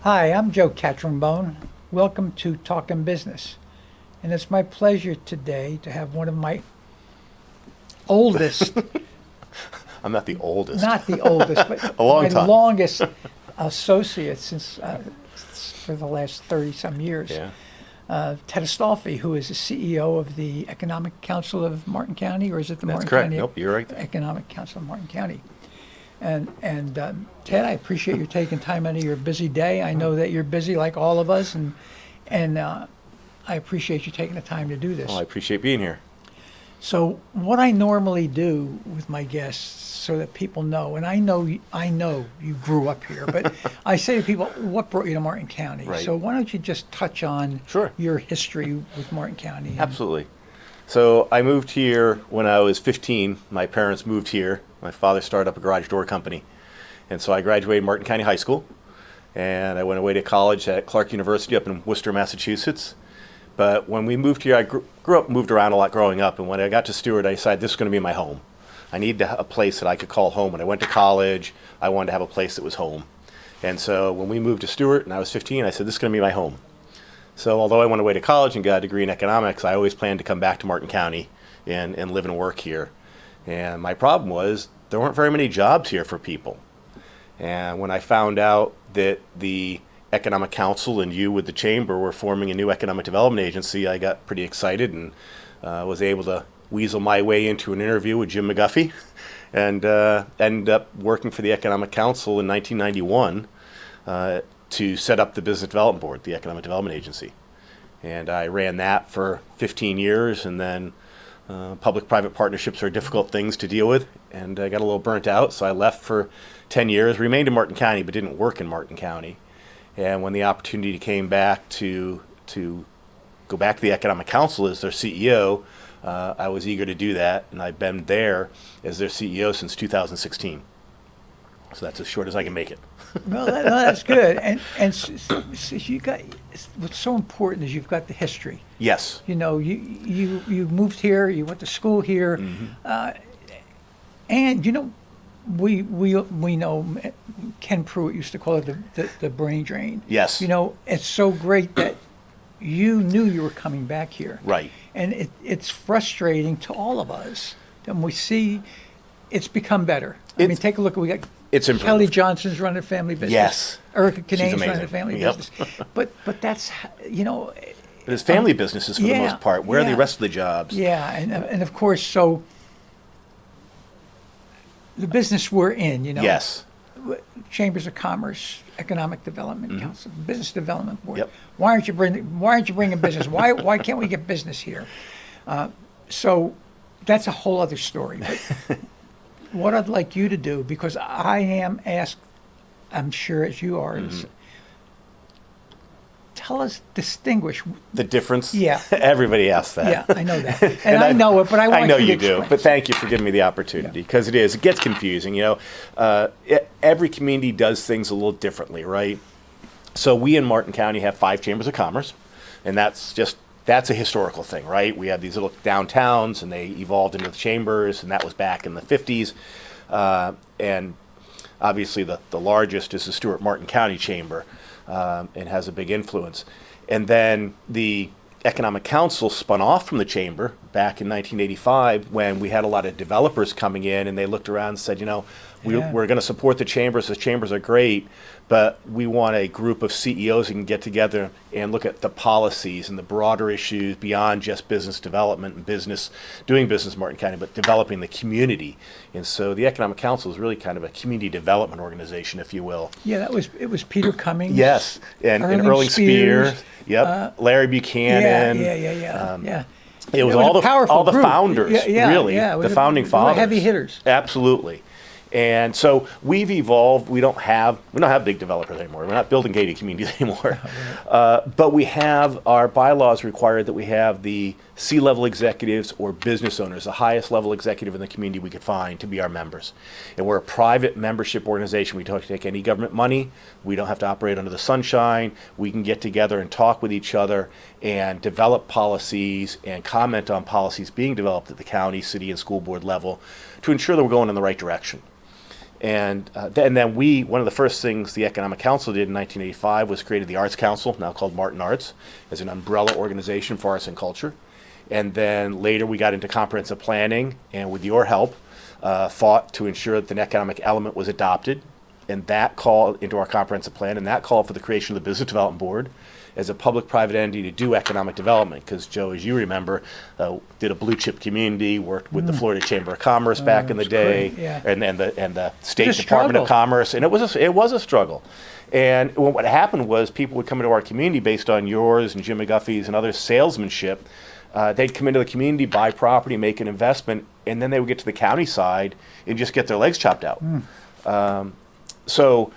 Hi, I'm Joe Catrambone. Welcome to Talkin Business. And it's my pleasure today to have one of my oldest, I'm not the oldest. not the oldest, but A long my time. longest associate since for the last 30 some years. Yeah. Ted Astolfi, who is the CEO of the Economic Council of Martin County, or is it the That's Martin correct. County Nope, you're right. Economic Council of Martin County? And Ted, I appreciate you taking time out of your busy day. I know that you're busy like all of us, and I appreciate you taking the time to do this. Well, I appreciate being here. So what I normally do with my guests, so that people know, and I know you grew up here, but I say to people, what brought you to Martin County? Right. So why don't you just touch on Sure. your history with Martin County? And- Absolutely. So I moved here when I was 15. My parents moved here. My father started up a garage door company. And so I graduated Martin County High School. And I went away to college at Clark University up in Worcester, Massachusetts. But when we moved here, I grew up, moved around a lot growing up. And when I got to Stuart, I decided this is going to be my home. I needed a place that I could call home. When I went to college, I wanted to have a place that was home. And so when we moved to Stuart and I was 15, I said, this is going to be my home. So although I went away to college and got a degree in economics, I always planned to come back to Martin County and live and work here. And my problem was there weren't very many jobs here for people. And when I found out that the Economic Council and you with the Chamber were forming a new economic development agency, I got pretty excited and was able to weasel my way into an interview with Jim McGuffey and ended up working for the Economic Council in 1991 to set up the Business Development Board, the Economic Development Agency. And I ran that for 15 years, and then public-private partnerships are difficult things to deal with, and I got a little burnt out, so I left for 10 years, remained in Martin County, but didn't work in Martin County. And when the opportunity came back to go back to the Economic Council as their CEO, I was eager to do that, and I've been there as their CEO since 2016. So that's as short as I can make it. Well, that's good. And you got, what's so important is you've got the history. Yes. You know, you moved here, you went to school here, and you know, we know Ken Pruitt used to call it the brain drain. Yes. You know, it's so great that you knew you were coming back here. Right. And it's frustrating to all of us. And we see it's become better. I mean, take a look. We got It's improved. Kelly Johnson's running a family business. Yes. Erica She's Kinane's amazing. running a family Yep. business. But that's, you know. But it's family businesses for the yeah, most part. Where are yeah. the rest of the jobs? Yeah, and of course, so the business we're in, you know. Yes. Chambers of Commerce, Economic Development Council, Business Development Board. Yep. Why aren't you bringing business? Why can't we get business here? So that's a whole other story. But what I'd like you to do, because I am asked, I'm sure as you are, is tell us, distinguish. The difference? Yeah. Everybody asks that. Yeah, I know that, and I know it, but I want I know you to you do, explain. but thank you for giving me the opportunity because it gets confusing. You know, every community does things a little differently, right? So we in Martin County have 5 chambers of commerce, and that's a historical thing, right? We had these little downtowns, and they evolved into the chambers, and that was back in the 50s. And obviously, the largest is the Stuart Martin County Chamber, and has a big influence. And then the Economic Council spun off from the chamber back in 1985 when we had a lot of developers coming in, and they looked around and said, you know, Yeah. we're going to support the chambers. The chambers are great, but we want a group of CEOs who can get together and look at the policies and the broader issues beyond just business development and doing business in Martin County, but developing the community. And so the Economic Council is really kind of a community development organization, if you will. Yeah, it was Peter Cummings. Yes, and Erling Spear. Yep, Larry Buchanan. Yeah. It was a all powerful the group. founders, really, it was the founding they were fathers. heavy hitters. Absolutely. And so we've evolved. We don't have big developers anymore. We're not building gated communities anymore. But we have, our bylaws require that we have the C-level executives or business owners, the highest level executive in the community we could find, to be our members. And we're a private membership organization. We don't take any government money. We don't have to operate under the sunshine. We can get together and talk with each other and develop policies and comment on policies being developed at the county, city, and school board level to ensure that we're going in the right direction. And then one of the first things the Economic Council did in 1985 was created the Arts Council, now called Martin Arts, as an umbrella organization for arts and culture. And then later we got into comprehensive planning, and with your help, fought to ensure that an economic element was adopted. And that called into our comprehensive plan, and that called for the creation of the Business Development Board as a public-private entity to do economic development. Because Joe, as you remember, did a blue chip community, worked with the Florida Chamber of Commerce back in the day, great, yeah. and the State It's a Department of struggle. Commerce, and it was a struggle. And what happened was people would come into our community based on yours and Jim McGuffey's and other salesmanship. They'd come into the community, buy property, make an investment, and then they would get to the county side and just get their legs chopped out. So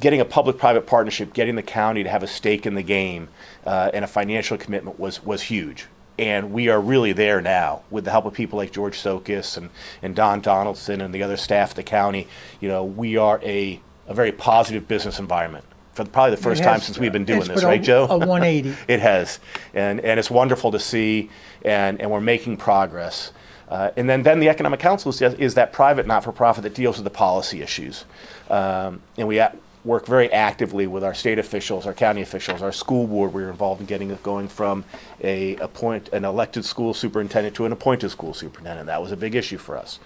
getting a public-private partnership, getting the county to have a stake in the game and a financial commitment was huge. And we are really there now with the help of people like George Sokas and Don Donaldson and the other staff at the county. We are a very positive business environment for probably the first time since we've been doing this, right, Joe? A 180. It has. And it's wonderful to see, and we're making progress. And then the Economic Council is that private not-for-profit that deals with the policy issues. And we work very actively with our state officials, our county officials, our school board. We were involved in getting it going from an elected school superintendent to an appointed school superintendent. That was a big issue for us.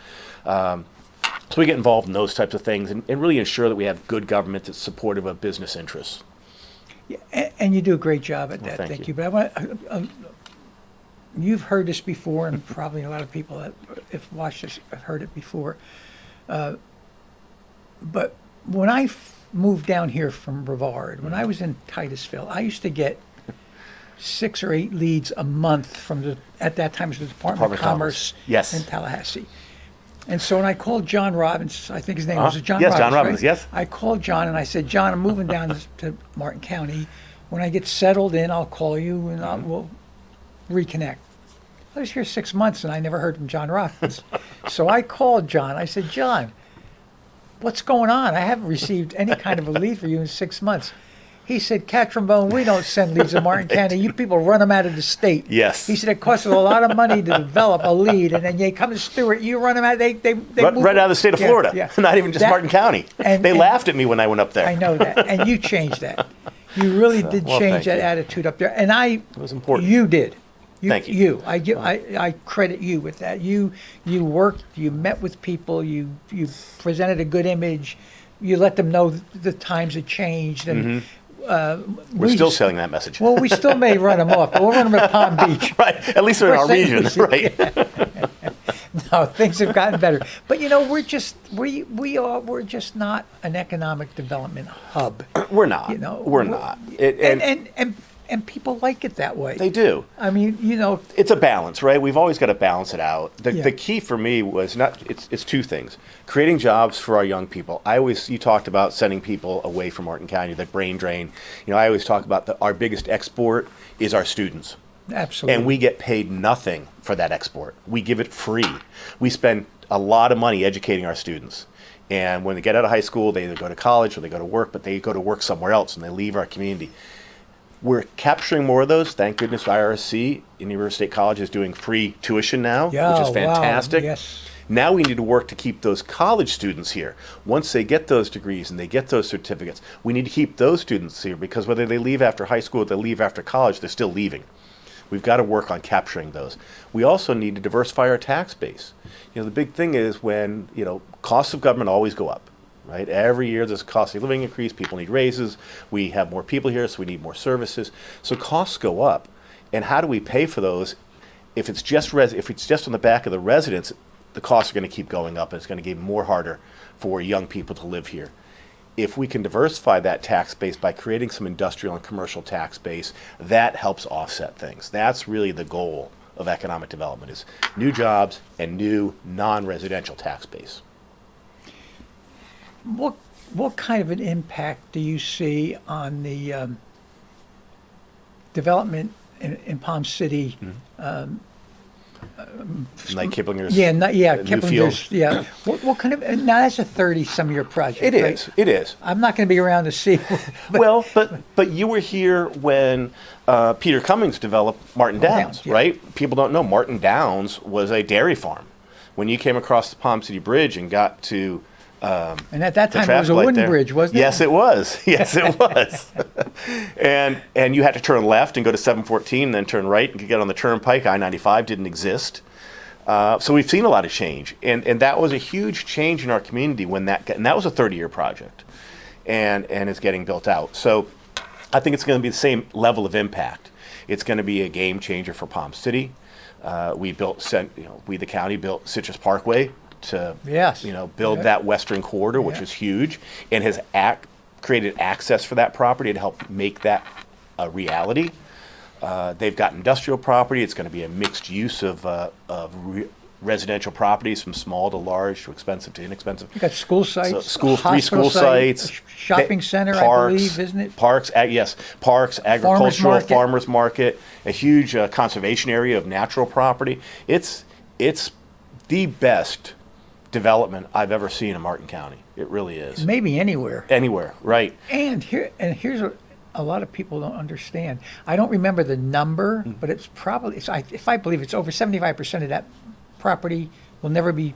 So we get involved in those types of things and really ensure that we have good government that's supportive of business interests. Yeah, and you do a great job at that. thank you. But I want, you've heard this before, and probably a lot of people that have watched this have heard it before. But when I moved down here from Brevard, when I was in Titusville, I used to get 6 or 8 leads a month from at that time it was the Department of Commerce Yes. in Tallahassee. And so when I called John Robbins, I think his name was John Yes, Robbins. John Robbins, right? yes. I called John and I said, John, I'm moving down to Martin County. When I get settled in, I'll call you and we'll reconnect. I was here 6 months and I never heard from John Robbins. So I called John. I said, John, what's going on? I haven't received any kind of a lead for you in 6 months. He said, Catrambone, we don't send leads to Martin County. You people run them out of the state. Yes. He said, it costs us a lot of money to develop a lead, and then you come to Stuart, you run them out. They move Right out of the state of Yeah, Florida, yeah. not even just That- Martin County. and- They and- laughed at me when I went up there. I know that, and you changed that. You really did well, change thank that you. attitude up there, and it was important. You did. Thank you. I credit you with that. You worked. You met with people. You presented a good image. You let them know the times had changed, and We're still selling that message. Well, we still may run them off, but we'll run them at Palm Beach. Right, at least they're in our We're region, saying- right? No, things have gotten better. But we're just not an economic development hub. We're not. We're not. And people like it that way. They do. I mean, It's a balance, right? We've always got to balance it out. Yeah. The key for me was it's 2 things. Creating jobs for our young people. You talked about sending people away from Martin County, the brain drain. I always talk about our biggest export is our students. absolutely. And we get paid nothing for that export. We give it free. We spend a lot of money educating our students. And when they get out of high school, they either go to college or they go to work, but they go to work somewhere else and they leave our community. We're capturing more of those. Thank goodness IRSC, Indiana State College, is doing free tuition now, Yeah, which is fantastic. wow, yes. Now we need to work to keep those college students here. Once they get those degrees and they get those certificates, we need to keep those students here because whether they leave after high school or they leave after college, they're still leaving. We've got to work on capturing those. We also need to diversify our tax base. The big thing is when, costs of government always go up. Right? Every year there's a cost of living increase. People need raises. We have more people here, so we need more services. So costs go up. And how do we pay for those? If it's just on the back of the residents, the costs are going to keep going up, and it's going to get more harder for young people to live here. If we can diversify that tax base by creating some industrial and commercial tax base, that helps offset things. That's really the goal of economic development: is new jobs and new non-residential tax base. What kind of an impact do you see on the development in Palm City? Like Kiplinger's new field. Kiplinger's. Yeah. What kind of? Now that's a 30-some-year project. It right? is. It is. I'm not going to be around to see. Well, but you were here when Peter Cummings developed Martin Downs, yeah. right? People don't know Martin Downs was a dairy farm. When you came across the Palm City Bridge and got to And at that the time, it was traffic a light wooden there. bridge, wasn't it? Yes, it was. Yes, it was. and you had to turn left and go to 714, and then turn right and get on the turnpike. I-95 didn't exist. So we've seen a lot of change, and that was a huge change in our community and that was a 30-year project, and it's getting built out. So I think it's going to be the same level of impact. It's going to be a game changer for Palm City. We the county built Citrus Parkway to Yes. build that western corridor, which is huge, and has created access for that property to help make that a reality. They've got industrial property. It's going to be a mixed use of residential properties, from small to large, to expensive to inexpensive. You got school sites, Three hospital school site, sites, shopping center, parks, I believe, isn't it? Parks, yes, parks, agricultural, market. farmers market, a huge conservation area of natural property. It's the best development I've ever seen in Martin County. It really is. Maybe anywhere. Anywhere, right? Here's what a lot of people don't understand. I don't remember the number, but it's probably, if I believe it's over 75% of that property will never be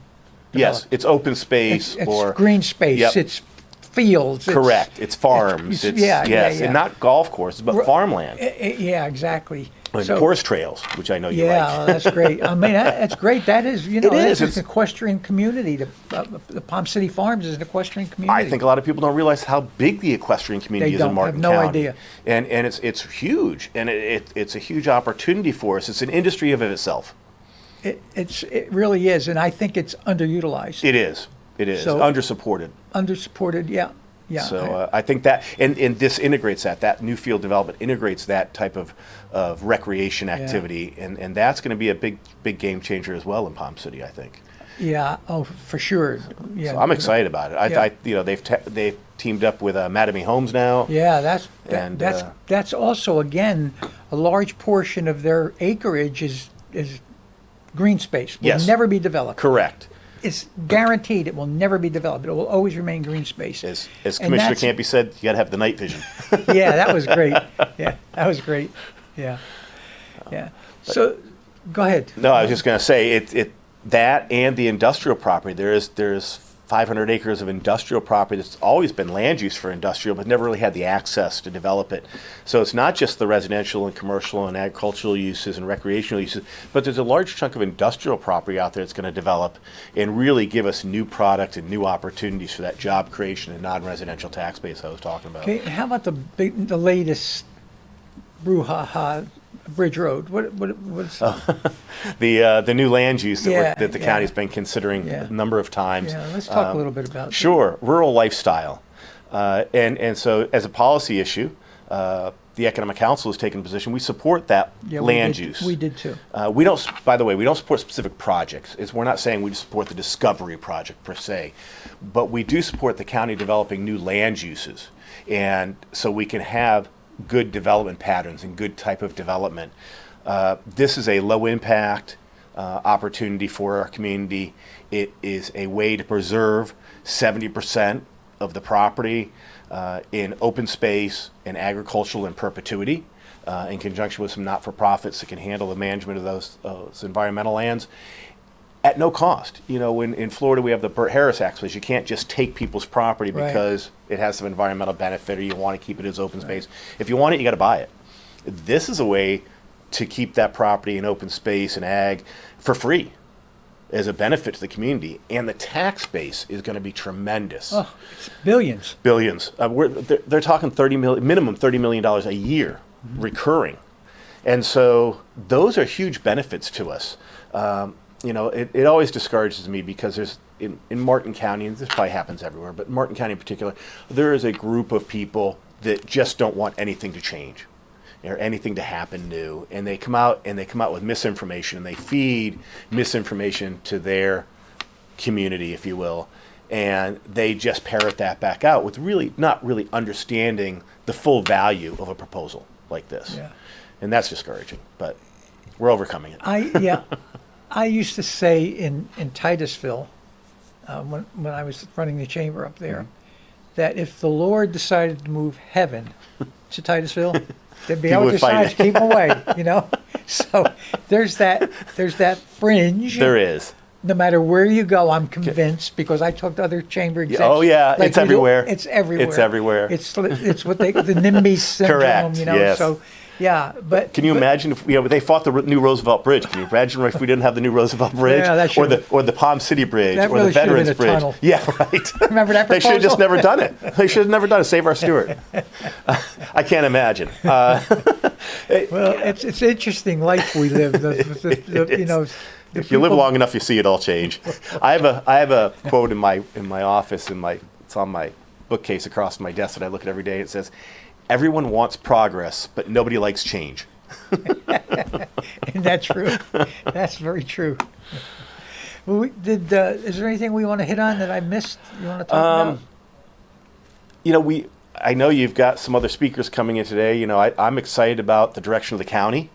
Yes, developed. it's open space It's or green space. Yep. It's fields. Correct. It's farms. it's- It's yeah, yes, yeah. and not golf courses, but farmland Yeah, exactly. and So- horse trails, which I know you Yeah, like. well, that's great. I mean, that's great. That is, It that's is. an equestrian community. The Palm City Farms is an equestrian community. I think a lot of people don't realize how big the equestrian community They is don't, in Martin have no County. idea. And it's huge, and it's a huge opportunity for us. It's an industry of itself. It really is, and I think it's underutilized, It is. It is So- undersupported. undersupported. Yeah. So I think that, and this integrates that new field development integrates that type of recreation activity, and that's going to be a big game changer as well in Palm City, I think. Yeah. Oh, for sure. Yeah. So I'm excited about it. Yeah. They've teamed up with Mattamy Homes now. Yeah, And, that's also, again, a large portion of their acreage is green space. Will Yes. never be developed. Correct. It's guaranteed it will never be developed. It will always remain green space. As And Commissioner that's- Campy said, you got to have the night vision. Yeah, that was great. Yeah, that was great. Yeah. Yeah. So, go ahead. No, I was just going to say that and the industrial property. There's 500 acres of industrial property that's always been land use for industrial, but never really had the access to develop it. So it's not just the residential and commercial and agricultural uses and recreational uses, but there's a large chunk of industrial property out there that's going to develop and really give us new product and new opportunities for that job creation and non-residential tax base I was talking about. Okay, how about the latest brouhaha, Bridge Road? What's The new land use Yeah, that the yeah. county's been considering Yeah. a number of times. Yeah, let's talk a little bit about that. Sure, rural lifestyle, and so as a policy issue, the Economic Council has taken a position. We support that land use. We did too. We don't. By the way, we don't support specific projects. We're not saying we support the Discovery Project per se, but we do support the county developing new land uses, and so we can have good development patterns and good type of development. This is a low impact opportunity for our community. It is a way to preserve 70% of the property in open space and agricultural in perpetuity, in conjunction with some not-for-profits that can handle the management of those environmental lands at no cost. You know, in Florida we have the Burt Harris Act, which you can't just take people's property Right. because it has some environmental benefit or you want to keep it as open space. If you want it, you got to buy it. This is a way to keep that property in open space and ag for free as a benefit to the community, and the tax base is going to be tremendous. Oh, it's billions. Billions. They're talking minimum $30 million a year recurring. And so those are huge benefits to us. You know, it always discourages me because there's, in Martin County, and this probably happens everywhere, but in Martin County in particular, there is a group of people that just don't want anything to change or anything to happen new. And they come out with misinformation, and they feed misinformation to their community, if you will. And they just parrot that back out with really not really understanding the full value of a proposal like this. Yeah. And that's discouraging, but we're overcoming it. I used to say in Titusville, when I was running the chamber up there, that if the Lord decided to move heaven to Titusville, there'd be People out would there fight signs, it. keep 'em away, you know. So there's that fringe. There is. no matter where you go, I'm convinced, because I talked to other chamber execs. Oh, yeah, it's we do- everywhere. It's everywhere. It's everywhere. It's what the NIMBY syndrome, Correct, you know. yes. So, yeah, but Can you imagine if they fought the new Roosevelt Bridge? Can you imagine if we didn't have the new Roosevelt Bridge, Yeah, that or the Palm City Bridge, That or really the should have been Veterans a Bridge? tunnel. Yeah, right. Remember that They should have just proposal? never done it. They should have never done it. Save our Stuart. I can't imagine. Well, it's interesting life we live. You know, If you live long enough, you see it all change. I have a quote in my office, it's on my bookcase across my desk that I look at every day. It says, "Everyone wants progress, but nobody likes change." Isn't that true? That's very true. Well, is there anything we want to hit on that I missed? You want to talk about? You know, I know you've got some other speakers coming in today. You know, I'm excited about the direction of the county.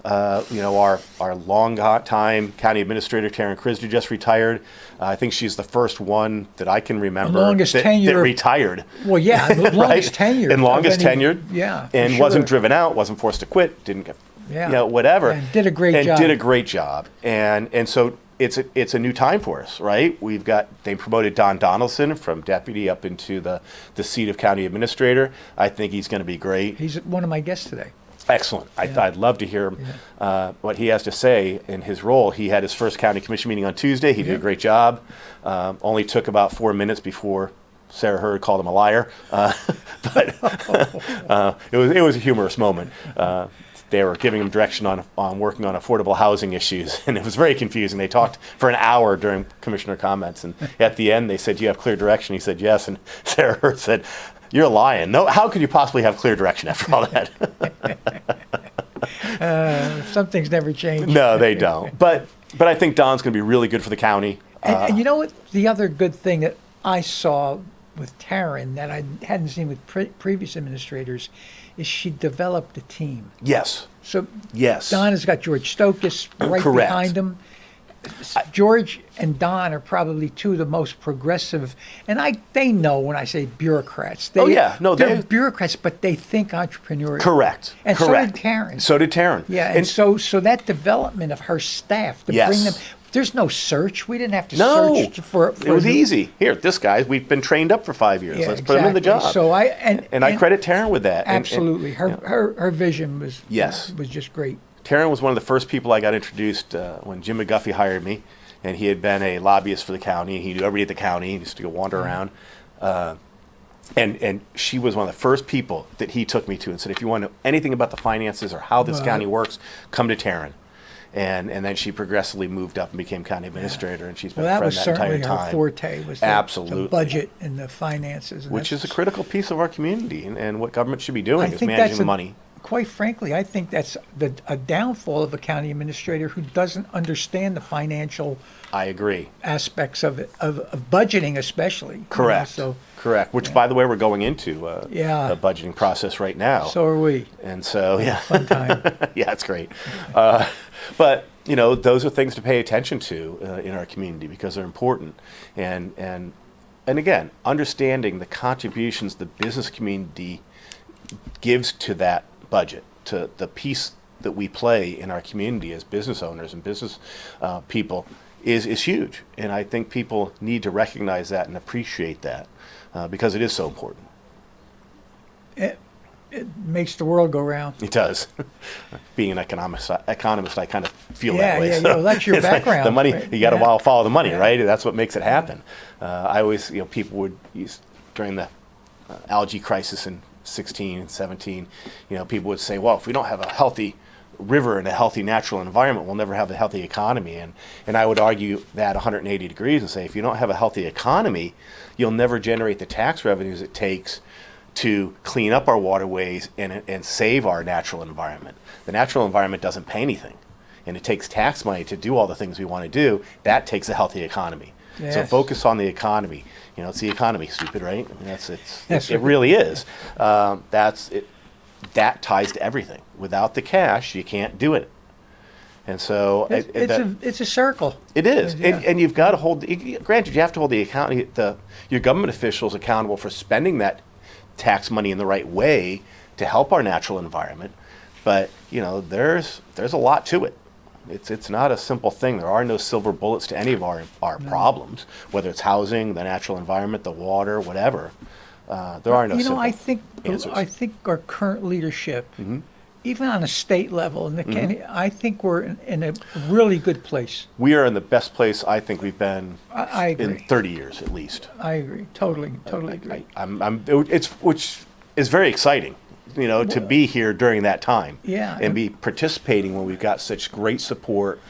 You know, our long time county administrator, Taryn Krisner, just retired. I think she's the first one that I can remember longest that tenure. retired. Well, yeah, the longest tenure. And longest of any- tenured. Yeah. for And sure. wasn't driven out, wasn't forced to quit, didn't get, Yeah. you know, whatever. And did a great and job. did a great job. And so it's a new time for us, right? They promoted Don Donaldson from deputy up into the seat of county administrator. I think he's going to be great. He's one of my guests today. Excellent. I'd love to hear what he has to say in his role. He had his first county commission meeting on Tuesday. He did a great job. Only took about 4 minutes before Sarah Hurd called him a liar. But it was a humorous moment. They were giving him direction on working on affordable housing issues, and it was very confusing. They talked for an hour during commissioner comments, and at the end they said, "Do you have clear direction?" He said, "Yes," and Sarah Hurd said, "You're lying. No, how could you possibly have clear direction after all that?" Some things never change. No, they don't. But I think Don's going to be really good for the county. And you know what? The other good thing that I saw with Taryn that I hadn't seen with previous administrators is she developed a team. Yes. So Yes. Don has got George Stokes right Correct. behind him. George and Don are probably two of the most progressive, and they know when I say bureaucrats. Oh, yeah. No, they're they- bureaucrats, but they think entrepreneurial. Correct. And Correct. so did Taryn. So did Taryn. Yeah, and so that development of her staff to Yes. bring them. There's no search. We didn't have to No, search for it was easy. Here, this guy, we've been trained up for 5 years. Yeah, Let's put him in the exactly. job. So I credit Taryn with that. And- absolutely. Her vision was Yes. was just great. Taryn was one of the first people I got introduced when Jim McGuffey hired me, and he had been a lobbyist for the county. He knew everybody at the county. He used to go wander around. And she was one of the first people that he took me to and said, if you want to know anything about the finances or how this county works, come to Taryn. And then she progressively moved up and became county administrator, and she's been Well, a that friend was that entire certainly her time. forte, was Absolutely. the budget and the finances. And Which is a that's- critical piece of our community and what government should be doing I is think managing that's the money. Quite frankly, I think that's a downfall of a county administrator who doesn't understand the financial I agree. aspects of it, of budgeting especially. you know, Correct. So Correct. Which, by the way, we're going into Yeah. a budgeting process right now. so are we. And so, yeah. Fun time. Yeah, it's great. But, you know, those are things to pay attention to in our community because they're important. And again, understanding the contributions the business community gives to that budget, to the piece that we play in our community as business owners and business people is huge. And I think people need to recognize that and appreciate that because it is so important. It makes the world go round. It does. Being an economist, I kind of feel Yeah, that way. yeah, So well, that's your it's like background, the money, right? you got to Yeah. follow the money, Yeah. right? That's what makes it happen. I always, people would use during the algae crisis in 16 and 17, people would say, well, if we don't have a healthy river and a healthy natural environment, we'll never have a healthy economy. And I would argue that 180 degrees and say, if you don't have a healthy economy, you'll never generate the tax revenues it takes to clean up our waterways and save our natural environment. The natural environment doesn't pay anything, and it takes tax money to do all the things we want to do. That takes a healthy economy. So Yes. focus on the economy. It's the economy, stupid, right? I mean, Yes, it really is. That's it. That ties to everything. Without the cash, you can't do it. And so It's a circle. it is, Yeah. and you've got to hold. Granted, you have to hold your government officials accountable for spending that tax money in the right way to help our natural environment. But there's a lot to it. It's not a simple thing. There are no silver bullets to any of our problems, whether it's housing, the natural environment, the water, whatever. There are no You know, simple I answers. think our current leadership, even on a state level, in the county, I think we're in a really good place. We are in the best place I think we've been I in agree. 30 years at least. I agree. Totally agree. Which is very exciting, to be here during that time. Yeah, And and- be participating when we've got such great support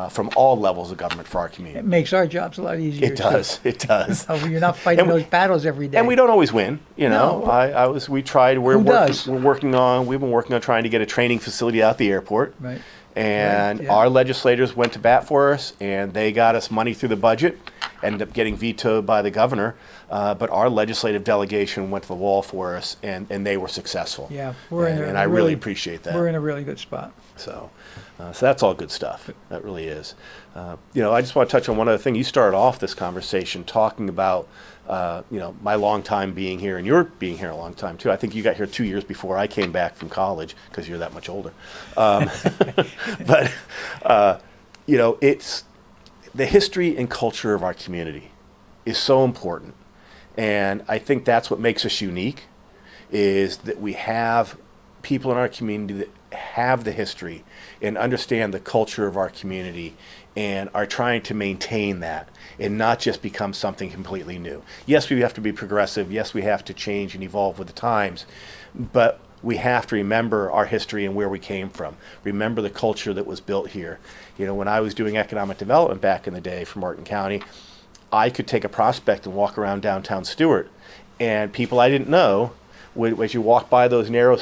from all levels of government for our It community. makes our jobs a lot easier. It does. It does. You're not fighting And we- those battles every day. And we don't always win, No. We tried. Who does? We've been working on trying to get a training facility out at the airport. Right. And Right, yeah. our legislators went to bat for us, and they got us money through the budget. Ended up getting vetoed by the governor, but our legislative delegation went to the wall for us, and they were successful. Yeah, we're in and a I really appreciate that. We're in a really good spot. So that's all good stuff. That really is. I just want to touch on one other thing. You started off this conversation talking about, my long time being here, and you're being here a long time too. I think you got here 2 years before I came back from college because you're that much older. But it's the history and culture of our community is so important, and I think that's what makes us unique. Is that we have people in our community that have the history and understand the culture of our community and are trying to maintain that and not just become something completely new. Yes, we have to be progressive. Yes, we have to change and evolve with the times, but we have to remember our history and where we came from. Remember the culture that was built here. When I was doing economic development back in the day for Martin County, I could take a prospect and walk around downtown Stuart, and people I didn't know, as you walk by those narrow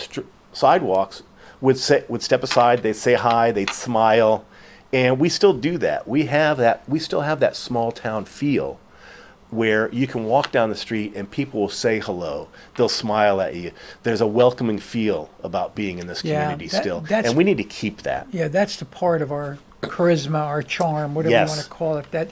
sidewalks, would step aside, they'd say hi, they'd smile, and we still do that. We still have that small town feel where you can walk down the street and people will say hello, they'll smile at you. There's a welcoming feel about being in this Yeah, community still, that's- and we need to keep that. Yeah, that's the part of our charisma, our charm, whatever Yes. you want to call it.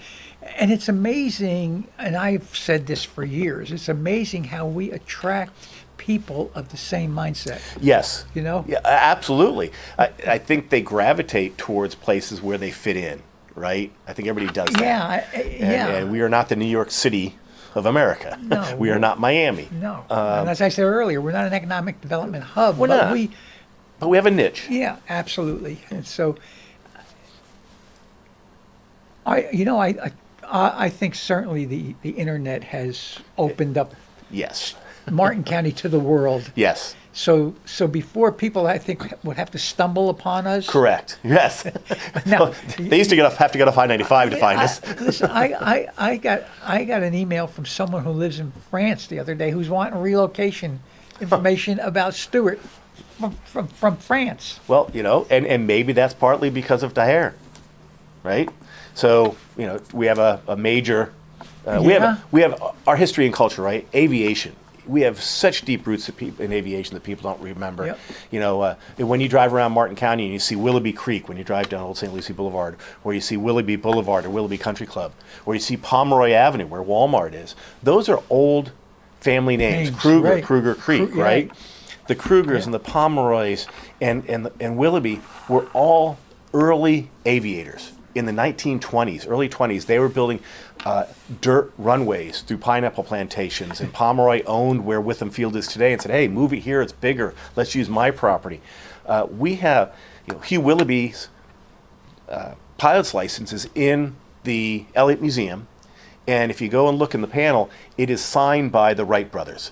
And it's amazing, and I've said this for years, it's amazing how we attract people of the same mindset. Yes. Yeah, absolutely. I think they gravitate towards places where they fit in, right? I think everybody does that. Yeah, And we are not the New York City of America. No. We are not Miami. No. And as I said earlier, we're not an economic development hub. We're but not. But we have a niche. Yeah, absolutely. And so, I think certainly the internet has opened up Yes. Martin County to the world. Yes. So before people, I think, would have to stumble upon us. Correct. Yes. Now, They used to have to get off I-95 to find us. Listen, I got an email from someone who lives in France the other day who's wanting relocation information about Stuart from France. Well, and maybe that's partly because of Daher, right? So, we have a major, Yeah. we have our history and culture, right? Aviation. We have such deep roots in aviation that people don't remember. Yep. When you drive around Martin County and you see Willoughby Creek, when you drive down Old St. Lucie Boulevard, or you see Willoughby Boulevard or Willoughby Country Club, or you see Pomeroy Avenue where Walmart is, those are old family names. Kruger, right. Kruger Creek, right? The Krugers and the Pomeroys and Willoughby were all early aviators. In the 1920s, early 20s, they were building dirt runways through pineapple plantations, and Pomeroy owned where Witham Field is today and said, hey, move it here, it's bigger, let's use my property. We have Hugh Willoughby's pilot's license is in the Elliott Museum, and if you go and look in the panel, it is signed by the Wright brothers.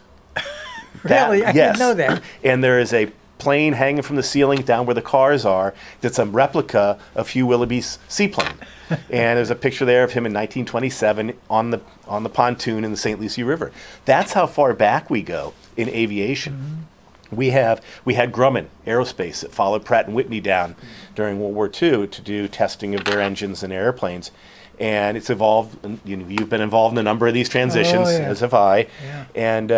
Really? I yes. didn't know that. And there is a plane hanging from the ceiling down where the cars are that's a replica of Hugh Willoughby's seaplane. And there's a picture there of him in 1927 on the pontoon in the St. Lucie River. That's how far back we go in aviation. Mm-hmm. We had Grumman Aerospace that followed Pratt & Whitney down during World War II to do testing of their engines and airplanes. And it's evolved, and, you've been involved in a number of these transitions, as have I. Yeah. And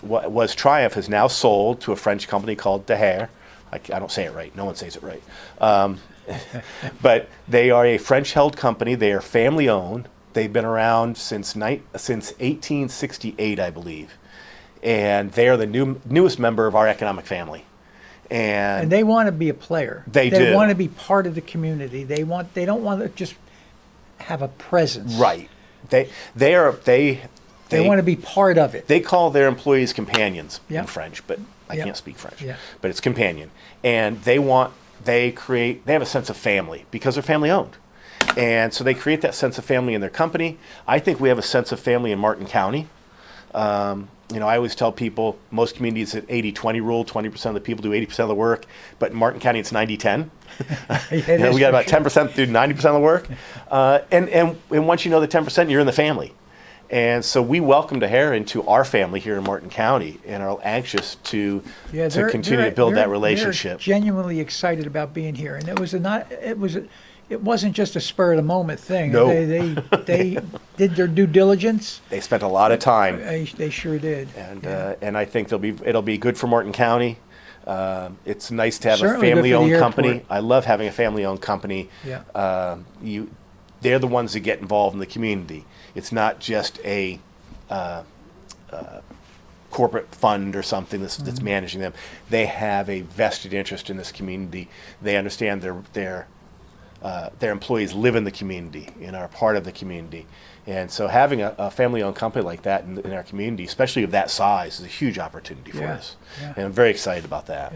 what was Triumph has now sold to a French company called Daher. I don't say it right. No one says it right. But they are a French-held company. They are family-owned. They've been around since 1868, I believe. And they are the newest member of our economic family. And they want to be a player. They They do. want to be part of the community. They don't want to just have a presence. Right. They want to be part of it. They call their employees companions Yeah. in French, but I Yeah. can't speak French. Yeah. But it's companion. And they have a sense of family because they're family owned. And so they create that sense of family in their company. I think we have a sense of family in Martin County. I always tell people most communities at 80-20 rule, 20% of the people do 80% of the work, but in Martin County it's 90-10. We got about 10% do 90% of the work. And once you know the 10%, you're in the family. And so we welcomed O'Hare into our family here in Martin County and are anxious to continue to build that relationship. They're genuinely excited about being here, and it wasn't just a spur of the moment thing. No. They did their due diligence. They spent a lot of time. They sure did. And I think it'll be good for Martin County. It's nice to have Certainly a good for the family-owned company. airport. I love having a family-owned company. Yeah. They're the ones that get involved in the community. It's not just a corporate fund or something that's managing them. They have a vested interest in this community. They understand their employees live in the community and are part of the community. And so having a family-owned company like that in our community, especially of that size, is a huge opportunity for us. Yeah. And I'm very excited about that.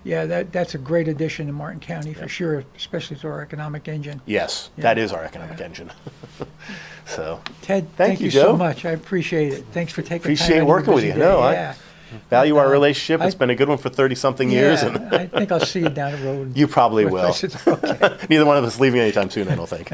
Yeah, that's a great addition to Martin County for sure, especially to our economic engine. Yes, Yeah. that is our economic engine. So, Ted, Thank thank you, you Joe. so much. I appreciate it. Thanks for taking time. Appreciate out of your working with busy you. day. No, I Yeah. value our relationship. It's I- been a good one for 30-something years. Yeah, And I think I'll see you down the road. you probably with will. us. It's okay. Neither one of us leaving anytime soon, I don't think.